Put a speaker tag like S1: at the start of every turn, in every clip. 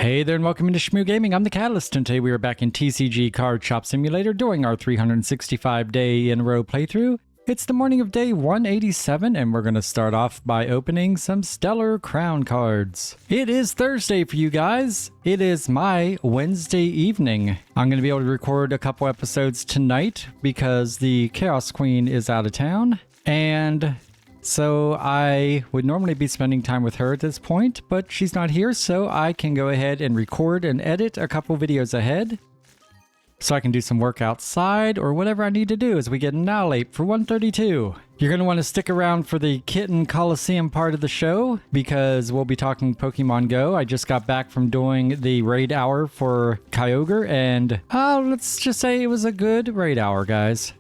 S1: Hey there and welcome into Shmoo Gaming. I'm the Catalyst and today we are back in TCG Card Shop Simulator doing our 365 day in a row playthrough. It's the morning of day 187 and we're going to start off by opening some Stellar Crown cards. It is Thursday for you guys. It is my Wednesday evening. I'm going to be able to record a couple episodes tonight because the Chaos Queen is out of town, and so I would normally be spending time with her at this point, but she's not here, so I can go ahead and record and edit a couple videos ahead so I can do some work outside or whatever I need to do as we get Annihilate for 132. You're going to want to stick around for the Kitten Coliseum part of the show because we'll be talking Pokemon Go. I just got back from doing the raid hour for Kyogre and let's just say it was a good raid hour, guys.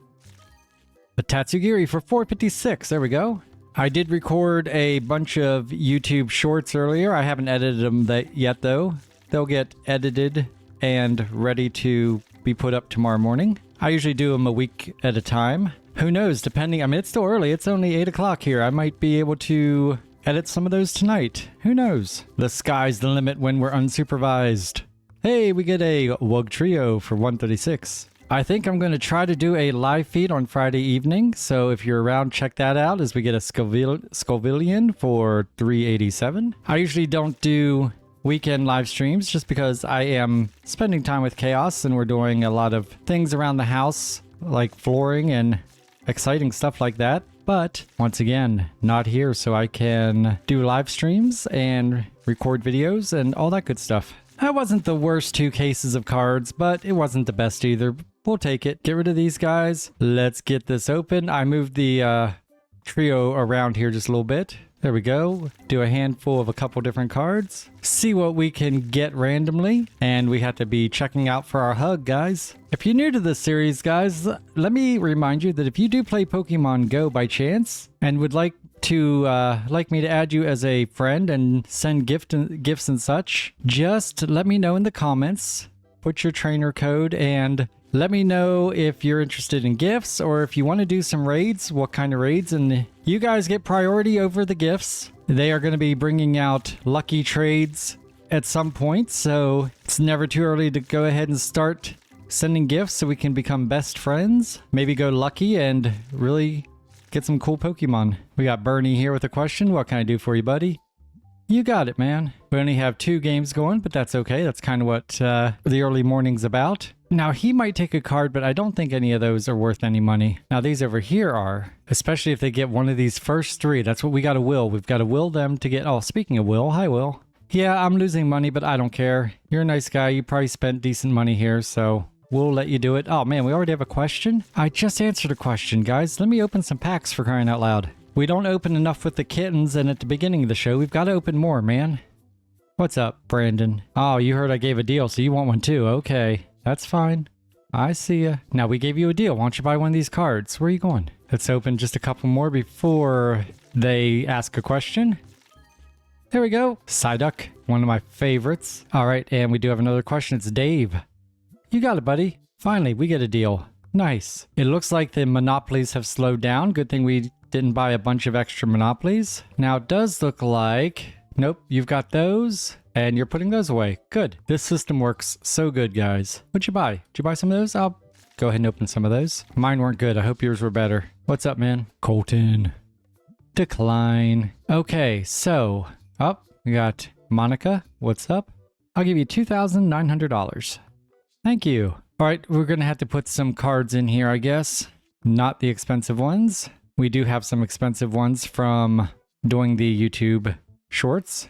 S1: The Tatsugiri for 456, there we go. I did record a bunch of YouTube shorts earlier. I haven't edited them yet, though. They'll get edited and ready to be put up tomorrow morning. I usually do them a week at a time. Who knows, depending, I mean, it's still early. It's only 8 o'clock here. I might be able to edit some of those tonight. Who knows? The sky's the limit when we're unsupervised. Hey, we get a Wugtrio for 136. I think I'm going to try to do a live feed on Friday evening, so if you're around, check that out as we get a Scovillian for 387. I usually don't do weekend live streams just because I am spending time with Chaos and we're doing a lot of things around the house, like flooring and exciting stuff like that. But once again, not here, so I can do live streams and record videos and all that good stuff. That wasn't the worst 2 cases of cards, but it wasn't the best either. We'll take it. Get rid of these guys. Let's get this open. I moved the trio around here just a little bit. There we go. Do a handful of a couple different cards. See what we can get randomly. And we have to be checking out for our hug, guys. If you're new to this series, guys, let me remind you that if you do play Pokemon Go by chance and would like me to add you as a friend and send gifts and such, just let me know in the comments. Put your trainer code and let me know if you're interested in gifts or if you want to do some raids, what kind of raids, and you guys get priority over the gifts. They are going to be bringing out lucky trades at some point, so it's never too early to go ahead and start sending gifts so we can become best friends. Maybe go lucky and really get some cool Pokemon. We got Bernie here with a question. What can I do for you, buddy? You got it, man. We only have 2 games going, but that's okay. That's kind of what the early morning's about. Now, he might take a card, but I don't think any of those are worth any money. Now, these over here are, especially if they get one of these first 3. That's what we got to will. We've got to will them to get... Oh, speaking of will, hi, Will. Yeah, I'm losing money, but I don't care. You're a nice guy. You probably spent decent money here, so we'll let you do it. Oh, man, we already have a question? I just answered a question, guys. Let me open some packs for crying out loud. We don't open enough with the kittens, and at the beginning of the show, we've got to open more, man. What's up, Brandon? Oh, you heard I gave a deal, so you want one too. Okay, that's fine. I see ya. Now, we gave you a deal. Why don't you buy one of these cards? Where are you going? Let's open just a couple more before they ask a question. There we go. Psyduck, one of my favorites. All right, and we do have another question. It's Dave. You got it, buddy. Finally, we get a deal. Nice. It looks like the monopolies have slowed down. Good thing we didn't buy a bunch of extra monopolies. Now, it does look like... Nope, you've got those, and you're putting those away. Good. This system works so good, guys. What'd you buy? Did you buy some of those? I'll go ahead and open some of those. Mine weren't good. I hope yours were better. What's up, man? Colton. Decline. Okay, so... Oh, we got Monica. What's up? I'll give you $2,900. Thank you. All right, we're going to have to put some cards in here, I guess. Not the expensive ones. We do have some expensive ones from doing the YouTube shorts.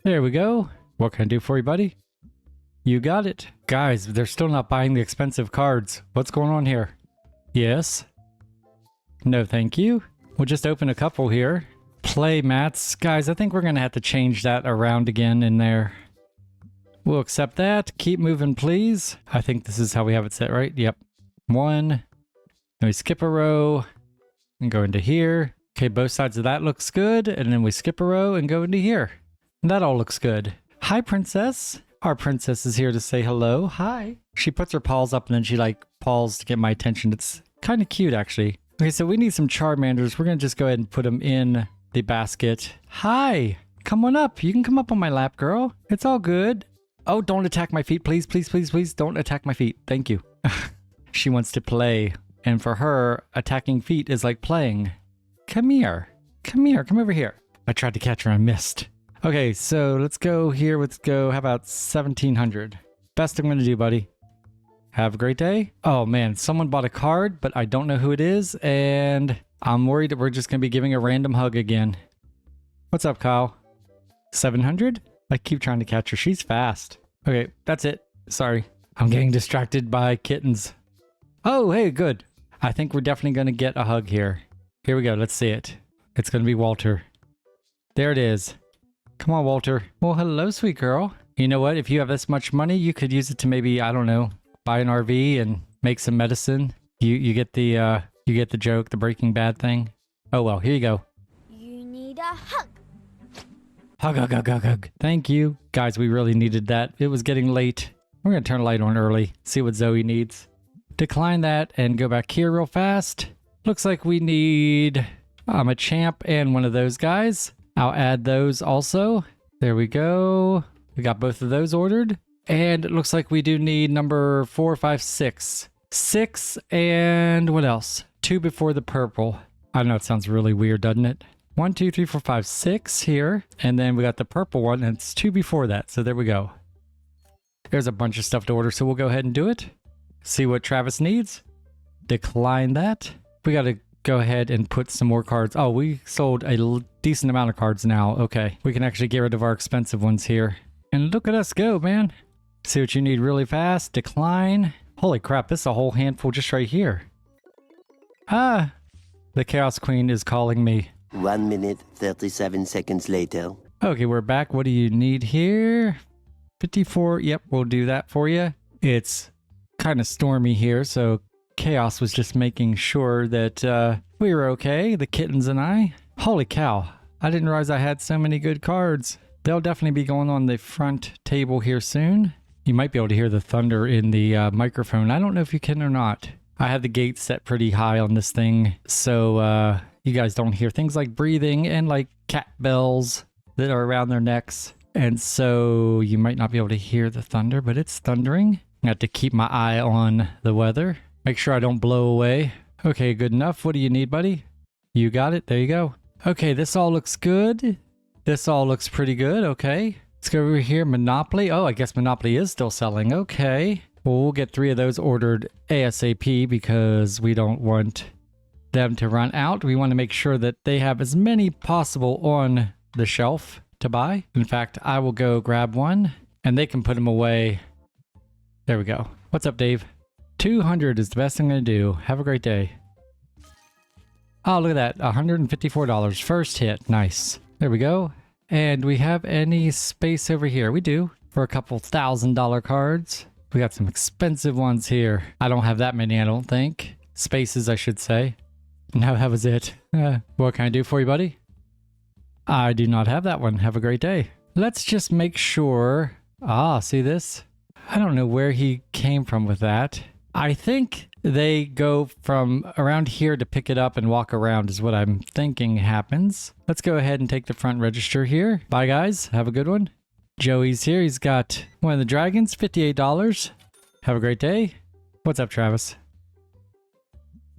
S1: There we go. What can I do for you, buddy? You got it. Guys, they're still not buying the expensive cards. What's going on here? Yes. No, thank you. We'll just open a couple here. Play mats. Guys, I think we're going to have to change that around again in there. We'll accept that. Keep moving, please. I think this is how we have it set, right? Yep. 1. Then we skip a row and go into here. Okay, both sides of that looks good. And then we skip a row and go into here. That all looks good. Hi, princess. Our princess is here to say hello. Hi. She puts her paws up and then she like paws to get my attention. It's kind of cute, actually. Okay, so we need some Charmanders. We're going to just go ahead and put them in the basket. Hi! Come on up. You can come up on my lap, girl. It's all good. Oh, don't attack my feet. Please, please, please, please. Don't attack my feet. Thank you. She wants to play. And for her, attacking feet is like playing. Come here. Come here. Come over here. I tried to catch her and missed. Okay, so let's go here. Let's go. How about 1700? Best I'm going to do, buddy. Have a great day. Oh, man. Someone bought a card, but I don't know who it is. And I'm worried that we're just going to be giving a random hug again. What's up, Kyle? 700? I keep trying to catch her. She's fast. Okay, that's it. Sorry. I'm getting distracted by kittens. Oh, hey, good. I think we're definitely going to get a hug here. Here we go. Let's see it. It's going to be Walter. There it is. Come on, Walter. Well, hello, sweet girl. You know what? If you have this much money, you could use it to maybe, I don't know, buy an RV and make some medicine. You get the joke, the Breaking Bad thing. Oh, well, here you go.
S2: You need a hug.
S1: Hug, hug, hug, hug, hug. Thank you. Guys, we really needed that. It was getting late. We're going to turn the light on early, see what Zoe needs. Decline that and go back here real fast. Looks like we need a champ and one of those guys. I'll add those also. There we go. We got both of those ordered. And it looks like we do need number 4, 5, 6. 6 and what else? 2 before the purple. I know it sounds really weird, doesn't it? 1, 2, 3, 4, 5, 6 here. And then we got the purple one and it's 2 before that. So there we go. There's a bunch of stuff to order. So we'll go ahead and do it. See what Travis needs. Decline that. We got to go ahead and put some more cards. Oh, we sold a decent amount of cards now. Okay. We can actually get rid of our expensive ones here. And look at us go, man. See what you need really fast. Decline. Holy crap, this is a whole handful just right here. Ah, the Chaos Queen is calling me.
S3: 1 minute, 37 seconds later.
S1: Okay, we're back. What do you need here? 54. Yep, we'll do that for you. It's kind of stormy here, so Chaos was just making sure that we were okay, the kittens and I. Holy cow, I didn't realize I had so many good cards. They'll definitely be going on the front table here soon. You might be able to hear the thunder in the microphone. I don't know if you can or not. I had the gate set pretty high on this thing, so you guys don't hear things like breathing and like cat bells that are around their necks. And so you might not be able to hear the thunder, but it's thundering. I have to keep my eye on the weather. Make sure I don't blow away. Okay, good enough. What do you need, buddy? You got it. There you go. Okay, this all looks good. This all looks pretty good. Okay. Let's go over here. Monopoly. Oh, I guess Monopoly is still selling. Okay. Well, we'll get 3 of those ordered ASAP because we don't want them to run out. We want to make sure that they have as many possible on the shelf to buy. In fact, I will go grab one and they can put them away. There we go. What's up, Dave? 200 is the best I'm going to do. Have a great day. Oh, look at that. $154. First hit. Nice. There we go. And we have any space over here? We do. For a couple $1,000 cards. We got some expensive ones here. I don't have that many, I don't think. Spaces, I should say. No, that was it. What can I do for you, buddy? I do not have that one. Have a great day. Let's just make sure. Ah, see this? I don't know where he came from with that. I think they go from around here to pick it up and walk around is what I'm thinking happens. Let's go ahead and take the front register here. Bye, guys. Have a good one. Joey's here. He's got one of the dragons, $58. Have a great day. What's up, Travis?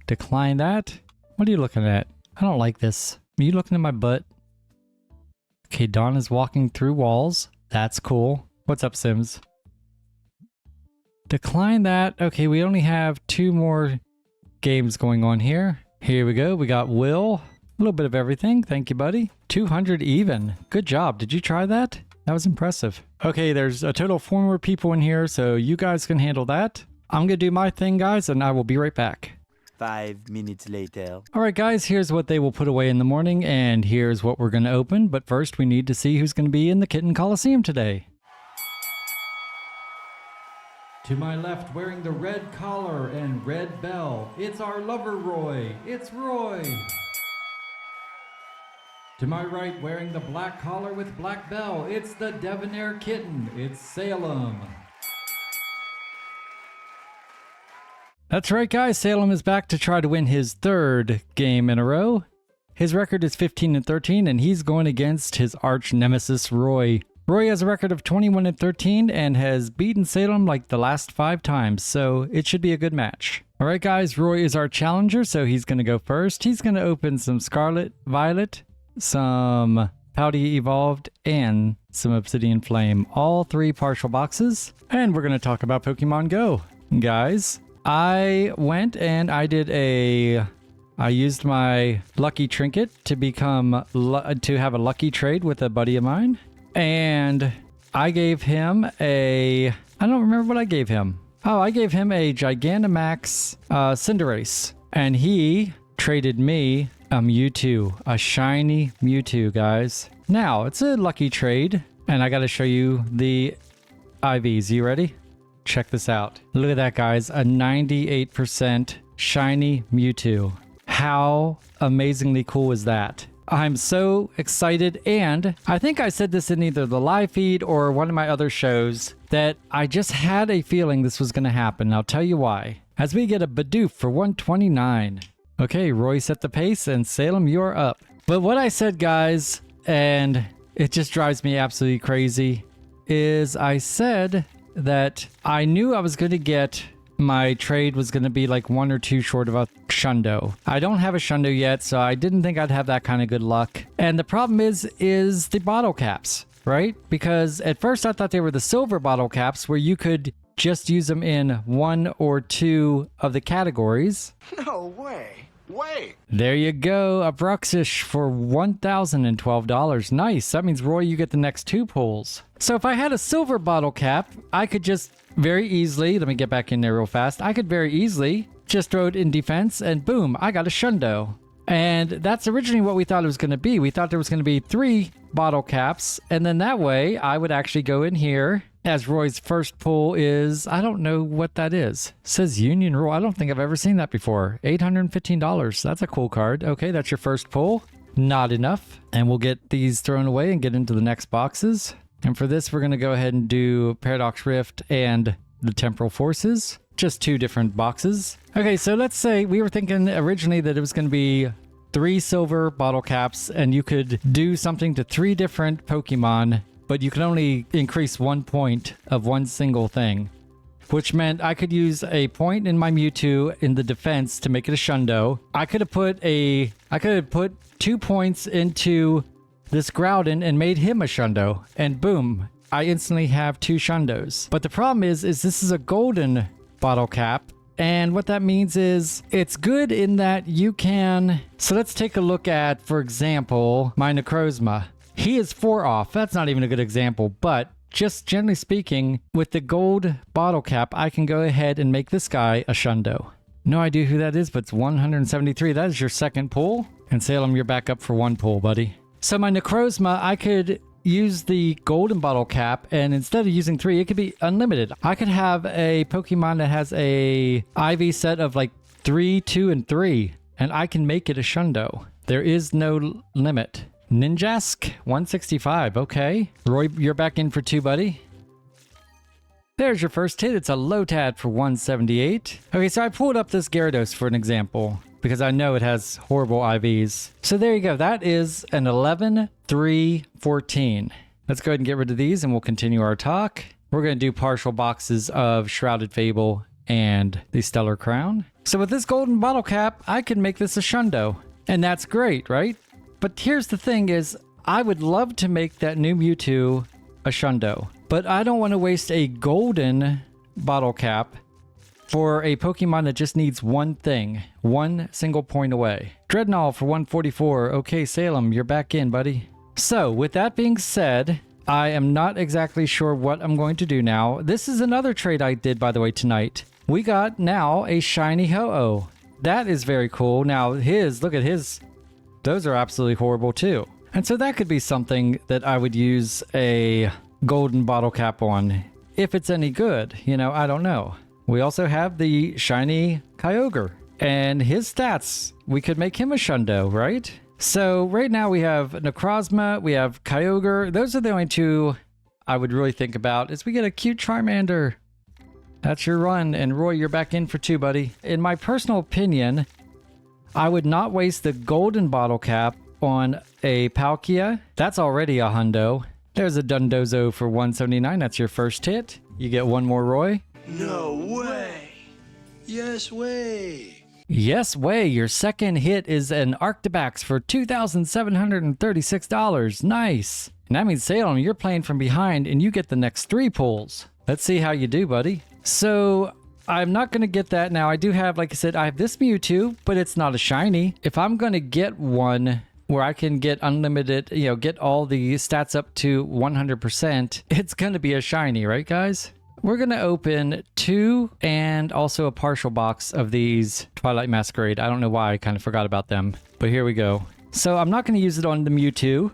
S1: Decline that. What are you looking at? I don't like this. Are you looking at my butt? Okay, Dawn is walking through walls. That's cool. What's up, Sims? Decline that. Okay, we only have 2 more games going on here. Here we go. We got Will. A little bit of everything. Thank you, buddy. 200 even. Good job. Did you try that? That was impressive. Okay, there's a total of 4 more people in here, so you guys can handle that. I'm going to do my thing, guys, and I will be right back.
S3: 5 minutes later.
S1: All right, guys, here's what they will put away in the morning, and here's what we're going to open. But first, we need to see who's going to be in the Kitten Coliseum today. To my left, wearing the red collar and red bell, it's our lover Roy. It's Roy. To my right, wearing the black collar with black bell, it's the Debonair Kitten. It's Salem. That's right, guys. Salem is back to try to win his third game in a row. His record is 15-13, and he's going against his arch nemesis, Roy. Roy has a record of 21-13 and has beaten Salem like the last 5 times, so it should be a good match. All right, guys, Roy is our challenger, so he's going to go first. He's going to open some Scarlet Violet, some Pouty Evolved, and some Obsidian Flame. All 3 partial boxes. And we're going to talk about Pokemon Go. Guys, I went and I used my lucky trinket to to have a lucky trade with a buddy of mine. And I gave him I don't remember what I gave him. Oh, I gave him a Gigantamax Cinderace. And he traded me a Mewtwo, a shiny Mewtwo, guys. Now, it's a lucky trade, and I got to show you the IVs. You ready? Check this out. Look at that, guys. A 98% shiny Mewtwo. How amazingly cool is that? I'm so excited, and I think I said this in either the live feed or one of my other shows that I just had a feeling this was going to happen. I'll tell you why. As we get a Bidoof for 129. Okay, Roy set the pace, and Salem, you're up. But what I said, guys, and it just drives me absolutely crazy, is I said that I knew I was going to get my trade was going to be like 1 or 2 short of a Shundo. I don't have a Shundo yet, so I didn't think I'd have that kind of good luck. And the problem is the bottle caps, right? Because at first I thought they were the silver bottle caps where you could just use them in 1 or 2 of the categories.
S4: No way. Wait.
S1: There you go, a Bruxish for $1,012. Nice. That means, Roy, you get the next 2 pulls. So if I had a silver bottle cap, I could just very easily, let me get back in there real fast. I could very easily just throw it in defense and boom, I got a Shundo. And that's originally what we thought it was going to be. We thought there was going to be 3 bottle caps, and then that way I would actually go in here. As Roy's first pull is, I don't know what that is. It says Union Rule. I don't think I've ever seen that before. $815. That's a cool card. Okay, that's your first pull. Not enough. And we'll get these thrown away and get into the next boxes. And for this, we're going to go ahead and do Paradox Rift and the Temporal Forces. Just 2 different boxes. Okay, so let's say we were thinking originally that it was going to be 3 silver bottle caps, and you could do something to 3 different Pokemon, but you can only increase 1 point of one single thing, which meant I could use a point in my Mewtwo in the defense to make it a Shundo. I could have put 2 points into this Groudon and made him a Shundo, and boom, I instantly have 2 Shundos. But the problem is this is a golden bottle cap, and what that means is it's good in that you can. So let's take a look at, for example, my Necrozma. He is 4 off. That's not even a good example, but just generally speaking, with the gold bottle cap, I can go ahead and make this guy a Shundo. No idea who that is, but it's 173. That is your second pull. And Salem, you're back up for 1 pull, buddy. So my Necrozma, I could use the golden bottle cap, and instead of using 3, it could be unlimited. I could have a Pokemon that has a IV set of like 3, 2, and 3, and I can make it a Shundo. There is no limit. Ninjask, 165. Okay. Roy, you're back in for 2, buddy. There's your first hit. It's a Lotad for 178. Okay, so I pulled up this Gyarados for an example, because I know it has horrible IVs. So there you go. That is an 11, 3, 14. Let's go ahead and get rid of these, and we'll continue our talk. We're going to do partial boxes of Shrouded Fable and the Stellar Crown. So with this golden bottle cap, I can make this a Shundo. And that's great, right? But here's the thing is, I would love to make that new Mewtwo a Shundo, but I don't want to waste a golden bottle cap for a Pokemon that just needs 1 thing, 1 single point away. Dreadnought for 144. Okay, Salem, you're back in, buddy. So with that being said, I am not exactly sure what I'm going to do now. This is another trade I did, by the way, tonight. We got now a shiny Ho-Oh. That is very cool. Now look at his. Those are absolutely horrible too. And so that could be something that I would use a golden bottle cap on. If it's any good, I don't know. We also have the shiny Kyogre. And his stats, we could make him a Shundo, right? So right now we have Necrozma, we have Kyogre. Those are the only 2 I would really think about. Is we get a cute Charmander. That's your run. And Roy, you're back in for 2, buddy. In my personal opinion, I would not waste the golden bottle cap on a Palkia. That's already a hundo. There's a Dundozo for 179. That's your first hit. You get 1 more, Roy.
S4: No way. Yes way.
S1: Yes way. Your second hit is an Arctibax for $2,736. Nice. And that means, Salem, you're playing from behind and you get the next 3 pulls. Let's see how you do, buddy. So I'm not going to get that now. I do have, like I said, I have this Mewtwo, but it's not a shiny. If I'm going to get one where I can get unlimited, get all the stats up to 100%, it's going to be a shiny, right, guys? We're going to open 2 and also a partial box of these Twilight Masquerade. I don't know why I kind of forgot about them, but here we go. So I'm not going to use it on the Mewtwo.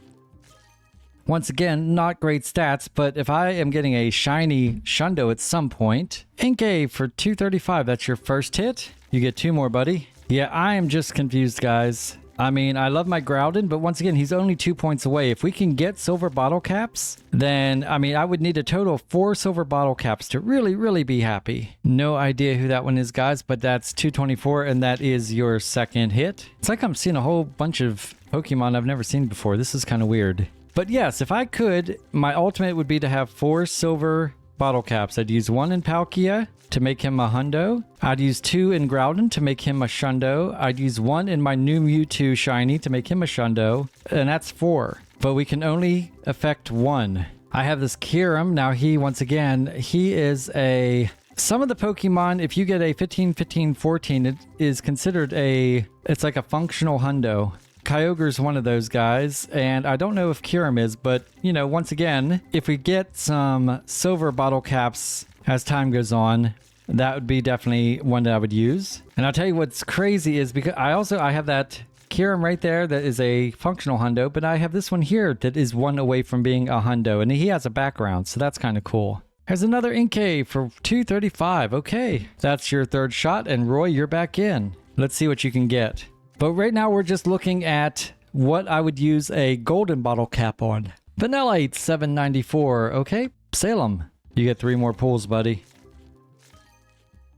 S1: Once again, not great stats, but if I am getting a shiny Shundo at some point, Inkay for 235, that's your first hit. You get 2 more, buddy. Yeah, I am just confused, guys. I mean, I love my Groudon, but once again, he's only 2 points away. If we can get silver bottle caps, then, I mean, I would need a total of 4 silver bottle caps to really, really be happy. No idea who that one is, guys, but that's 224, and that is your second hit. It's like I'm seeing a whole bunch of Pokemon I've never seen before. This is kind of weird. But yes, if I could, my ultimate would be to have 4 silver bottle caps. I'd use 1 in Palkia to make him a hundo. I'd use 2 in Groudon to make him a shundo. I'd use 1 in my new Mewtwo shiny to make him a shundo. And that's 4. But we can only affect 1. I have this Kyurem. Now once again, he is a... Some of the Pokemon, if you get a 15, 15, 14, it is considered it's like a functional hundo. Kyogre's one of those guys, and I don't know if Kyurem is, but, once again, if we get some silver bottle caps as time goes on, that would be definitely one that I would use. And I'll tell you what's crazy is because I have that Kyurem right there that is a functional hundo, but I have this one here that is 1 away from being a hundo, and he has a background, so that's kind of cool. Here's another Inkay for 235. Okay, that's your third shot, and Roy, you're back in. Let's see what you can get. But right now we're just looking at what I would use a golden bottle cap on. Vanillite, 794. Okay, Salem, you get 3 more pulls, buddy.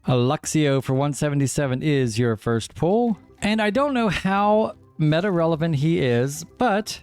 S1: Luxio for 177 is your first pull. And I don't know how meta relevant he is, but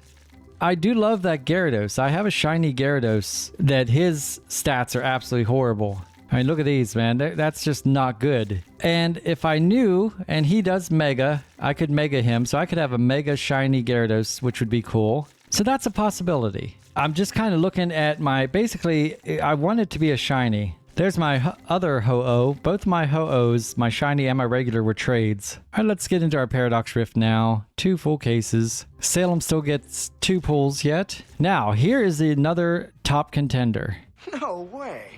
S1: I do love that Gyarados. I have a shiny Gyarados that his stats are absolutely horrible. I mean, look at these, man. That's just not good. And if I knew, and he does Mega, I could Mega him. So I could have a Mega Shiny Gyarados, which would be cool. So that's a possibility. I'm just kind of looking at basically, I want it to be a Shiny. There's my other Ho-Oh. Both my Ho-Ohs, my Shiny and my regular, were trades. All right, let's get into our Paradox Rift now. 2 full cases. Salem still gets 2 pulls yet. Now, here is another top contender.
S4: No way.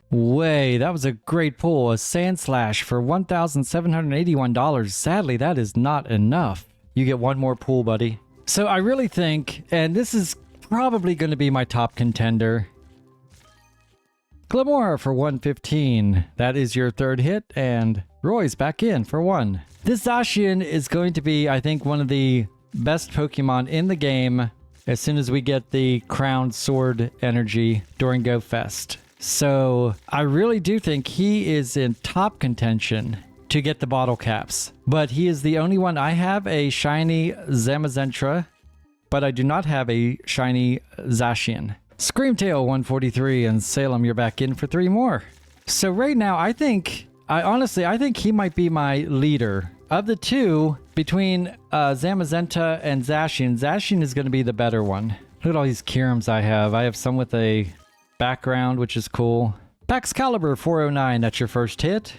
S1: Way, that was a great pull. A Sandslash for $1,781. Sadly, that is not enough. You get 1 more pull, buddy. So I really think, and this is probably going to be my top contender, Glamora for 115. That is your third hit, and Roy's back in for 1. This Zacian is going to be, I think, one of the best Pokemon in the game as soon as we get the Crowned Sword energy during Go Fest. So I really do think he is in top contention to get the bottle caps. But he is the only one. I have a shiny Zamazentra, but I do not have a shiny Zacian. Screamtail 143, and Salem, you're back in for 3 more. So right now, I think he might be my leader. Of the 2, between Zamazenta and Zacian, Zacian is going to be the better one. Look at all these Kyurems I have. I have some with a background, which is cool. Paxcalibur 409, that's your first hit.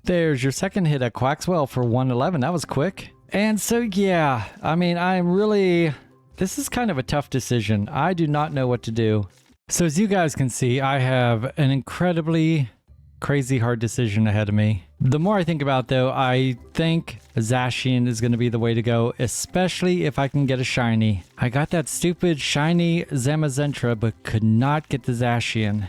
S1: There's your second hit at Quaxwell for 111. That was quick. And so, yeah, I mean, this is kind of a tough decision. I do not know what to do. So as you guys can see, I have an incredibly crazy hard decision ahead of me. The more I think about it, though, I think Zacian is going to be the way to go, especially if I can get a shiny. I got that stupid shiny Zamazentra, but could not get the Zacian.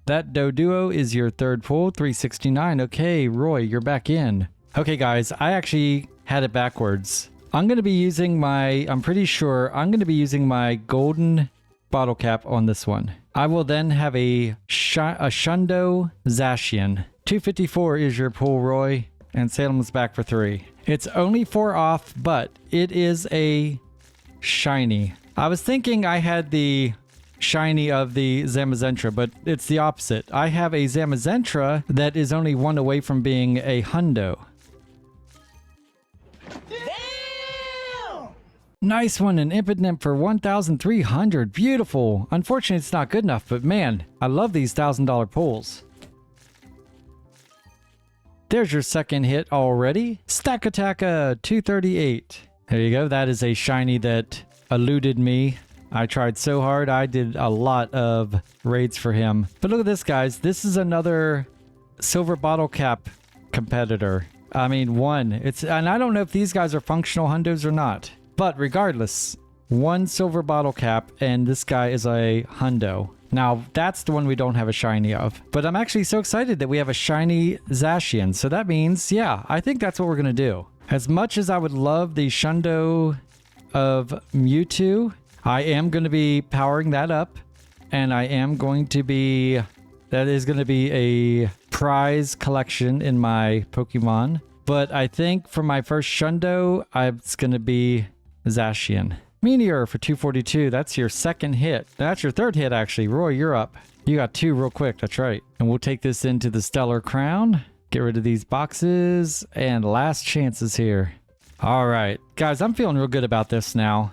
S1: That Doduo is your third pull, 369. Okay, Roy, you're back in. Okay, guys, I actually had it backwards. I'm pretty sure I'm going to be using my golden bottle cap on this one. I will then have a Shundo Zacian. 254 is your pull, Roy, and Salem's back for 3. It's only 4 off, but it is a shiny. I was thinking I had the shiny of the Zamazentra, but it's the opposite. I have a Zamazentra that is only 1 away from being a Hundo. Nice one, an Impidimp for 1,300. Beautiful. Unfortunately, it's not good enough, but man, I love these $1,000 pulls. There's your second hit already. Stackataka 238. There you go. That is a shiny that eluded me. I tried so hard. I did a lot of raids for him. But look at this, guys. This is another silver bottle cap competitor. I mean, one. And I don't know if these guys are functional hundos or not. But regardless, 1 silver bottle cap, and this guy is a hundo. Now, that's the one we don't have a shiny of. But I'm actually so excited that we have a shiny Zacian. So that means, yeah, I think that's what we're going to do. As much as I would love the Shundo of Mewtwo, I am going to be powering that up. And I am going to be... That is going to be a prize collection in my Pokemon. But I think for my first Shundo, it's going to be Zacian. Meteor for 242. That's your second hit. That's your third hit, actually. Roy, you're up. You got 2 real quick. That's right. And we'll take this into the Stellar Crown. Get rid of these boxes. And last chances here. All right. Guys, I'm feeling real good about this now.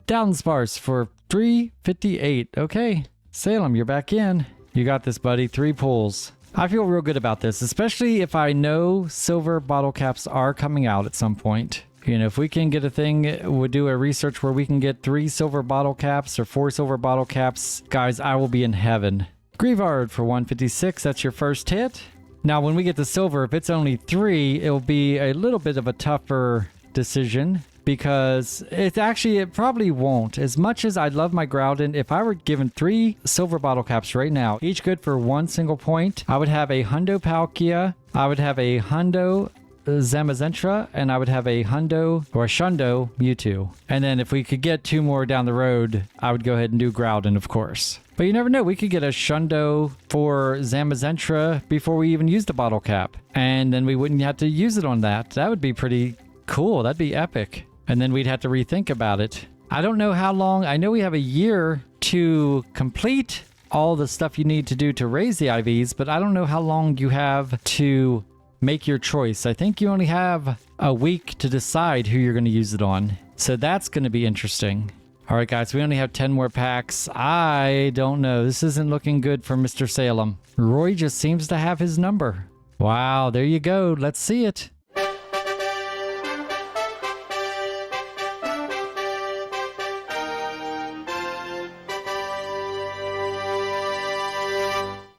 S1: Down sparse for 358. Okay. Salem, you're back in. You got this, buddy. 3 pulls. I feel real good about this, especially if I know silver bottle caps are coming out at some point. You know, if we can get a thing, we'll do a research where we can get 3 silver bottle caps or 4 silver bottle caps. Guys, I will be in heaven. Grievard for 156. That's your first hit. Now, when we get the silver, if it's only 3, it'll be a little bit of a tougher decision. Because it probably won't. As much as I love my Groudon, if I were given 3 silver bottle caps right now, each good for 1 single point, I would have a Hundo Palkia, I would have a Hundo Zamazentra, and I would have a Hundo or a Shundo Mewtwo. And then if we could get 2 more down the road, I would go ahead and do Groudon, of course. But you never know, we could get a Shundo for Zamazentra before we even use the bottle cap. And then we wouldn't have to use it on that. That would be pretty cool. That'd be epic. And then we'd have to rethink about it. I don't know how long. I know we have a year to complete all the stuff you need to do to raise the IVs, but I don't know how long you have to make your choice. I think you only have a week to decide who you're going to use it on. So that's going to be interesting. All right, guys, we only have 10 more packs. I don't know. This isn't looking good for Mr. Salem. Roy just seems to have his number. Wow, there you go. Let's see it.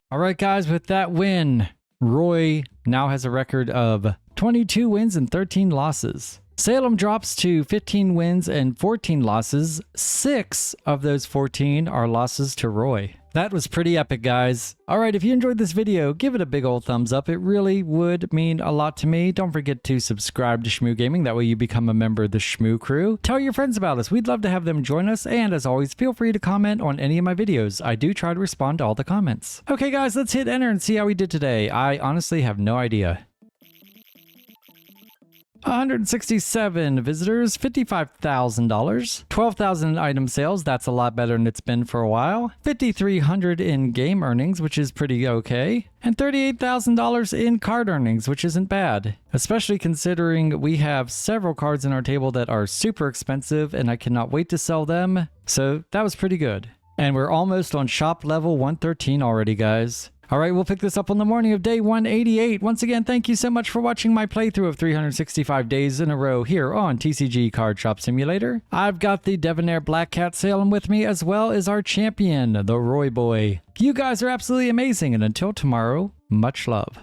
S1: All right, guys, with that win, Roy now has a record of 22 wins and 13 losses. Salem drops to 15 wins and 14 losses. 6 of those 14 are losses to Roy. That was pretty epic, guys. All right, if you enjoyed this video, give it a big old thumbs up. It really would mean a lot to me. Don't forget to subscribe to Shmoo Gaming. That way you become a member of the Shmoo crew. Tell your friends about us. We'd love to have them join us. And as always, feel free to comment on any of my videos. I do try to respond to all the comments. Okay, guys, let's hit enter and see how we did today. I honestly have no idea. 167 visitors, $55,000, 12,000 item sales. That's a lot better than it's been for a while. 5,300 in game earnings, which is pretty okay. And $38,000 in card earnings, which isn't bad, especially considering we have several cards in our table that are super expensive and I cannot wait to sell them. So that was pretty good. And we're almost on shop level 113 already, guys. All right, we'll pick this up on the morning of day 188. Once again, thank you so much for watching my playthrough of 365 days in a row here on TCG Card Shop Simulator. I've got the Debonair Black Cat Salem with me, as well as our champion, the Roy Boy. You guys are absolutely amazing, and until tomorrow, much love.